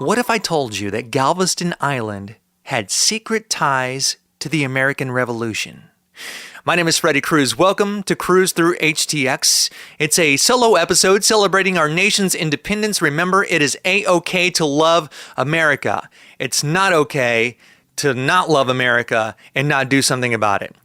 What if I told you that Galveston Island had secret ties to the American Revolution? My name is Freddy Cruz. Welcome to Cruise Through HTX. It's a solo episode celebrating our nation's independence. Remember, it is A-OK to love America. It's not okay to not love America and not do something about it.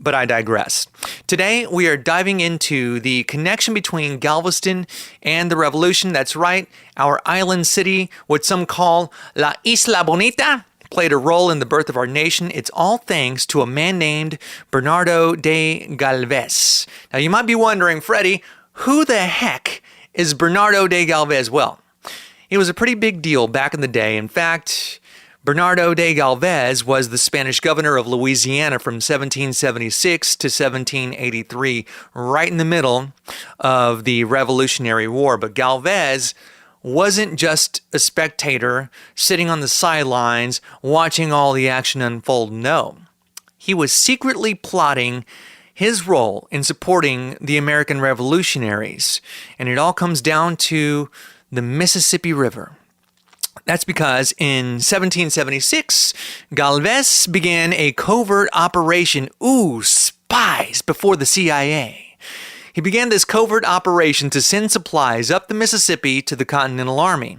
But I digress. Today, we are diving into the connection between Galveston and the Revolution. That's right, our island city, what some call La Isla Bonita, played a role in the birth of our nation. It's all thanks to a man named Bernardo de Galvez. Now, you might be wondering, Freddie, who the heck is Bernardo de Galvez? Well, he was a pretty big deal back in the day. In fact, Bernardo de Galvez was the Spanish governor of Louisiana from 1776 to 1783, right in the middle of the Revolutionary War. But Galvez wasn't just a spectator sitting on the sidelines watching all the action unfold. No, he was secretly plotting his role in supporting the American revolutionaries. And it all comes down to the Mississippi River. That's because in 1776, Galvez began a covert operation. Spies before the CIA. He began this covert operation to send supplies up the Mississippi to the Continental Army.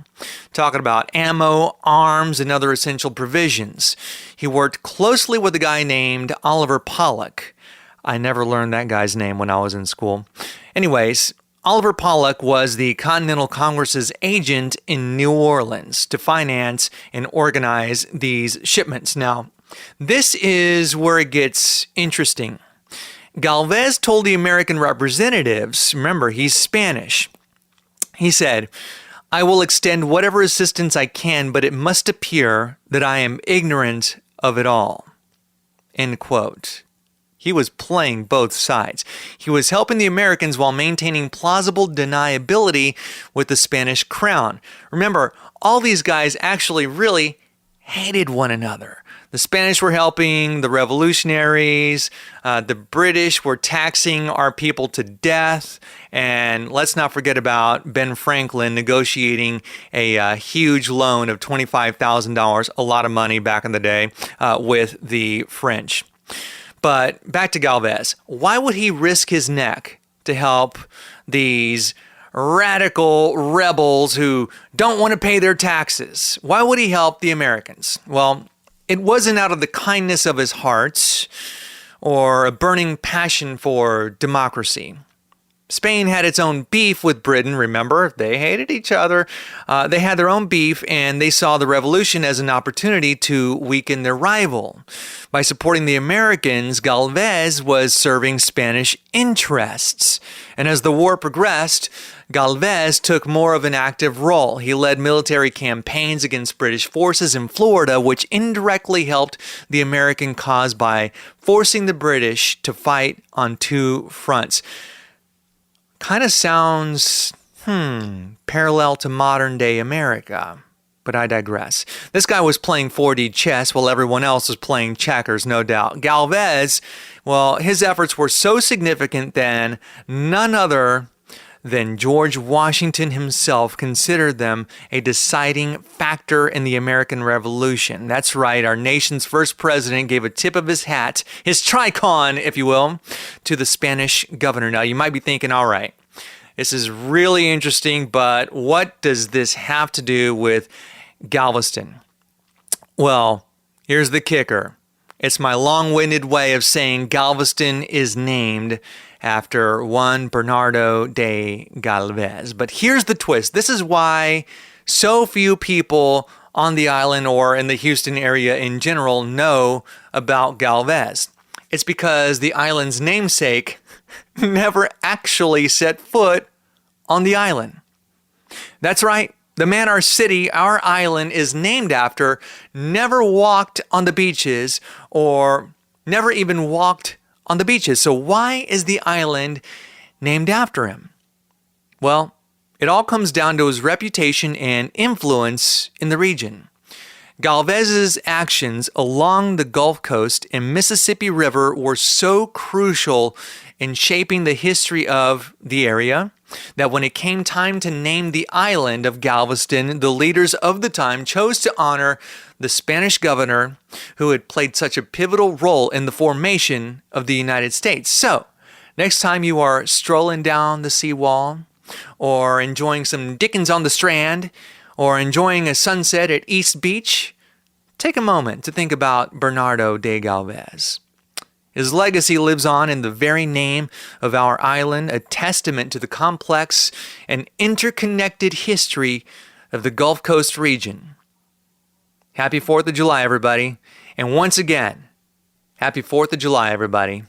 Talking about ammo, arms, and other essential provisions. He worked closely with a guy named Oliver Pollock. I never learned that guy's name when I was in school. Anyways, Oliver Pollock was the Continental Congress's agent in New Orleans to finance and organize these shipments. Now, this is where it gets interesting. Galvez told the American representatives, remember, he's Spanish. He said, "I will extend whatever assistance I can, but it must appear that I am ignorant of it all." End quote. He was playing both sides. He was helping the Americans while maintaining plausible deniability with the Spanish crown. Remember, all these guys actually really hated one another. The Spanish were helping the revolutionaries. The British were taxing our people to death. And let's not forget about Ben Franklin negotiating a huge loan of $25,000, a lot of money back in the day, with the French. But back to Galvez. Why would he risk his neck to help these radical rebels who don't want to pay their taxes? Why would he help the Americans? Well, it wasn't out of the kindness of his heart or a burning passion for democracy. Spain had its own beef with Britain, remember? They hated each other. They had their own beef, and they saw the revolution as an opportunity to weaken their rival. By supporting the Americans, Galvez was serving Spanish interests. And as the war progressed, Galvez took more of an active role. He led military campaigns against British forces in Florida, which indirectly helped the American cause by forcing the British to fight on two fronts. Kind of sounds, parallel to modern day America. But I digress. This guy was playing 4D chess while everyone else was playing checkers, no doubt. Galvez, well, his efforts were so significant that none other than George Washington himself considered them a deciding factor in the American Revolution. That's right, our nation's first president gave a tip of his hat, his tricon, if you will, to the Spanish governor. Now, you might be thinking, all right, this is really interesting, but what does this have to do with Galveston? Well, here's the kicker. It's my long-winded way of saying Galveston is named after one Bernardo de Galvez. But here's the twist. This is why so few people on the island or in the Houston area in general know about Galvez. It's because the island's namesake never actually set foot on the island. That's right. The man our city, our island is named after, never walked on the beaches or never even walked on the beaches. So why is the island named after him? Well, it all comes down to his reputation and influence in the region. Galvez's actions along the Gulf Coast and Mississippi River were so crucial in shaping the history of the area that when it came time to name the island of Galveston, the leaders of the time chose to honor the Spanish governor who had played such a pivotal role in the formation of the United States. So, next time you are strolling down the seawall, or enjoying some Dickens on the Strand, or enjoying a sunset at East Beach, take a moment to think about Bernardo de Galvez. His legacy lives on in the very name of our island, a testament to the complex and interconnected history of the Gulf Coast region. Happy 4th of July, everybody. And once again, happy 4th of July, everybody.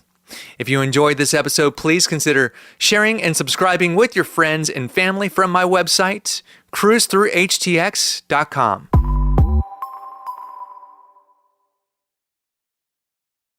If you enjoyed this episode, please consider sharing and subscribing with your friends and family from my website, cruisethroughhtx.com.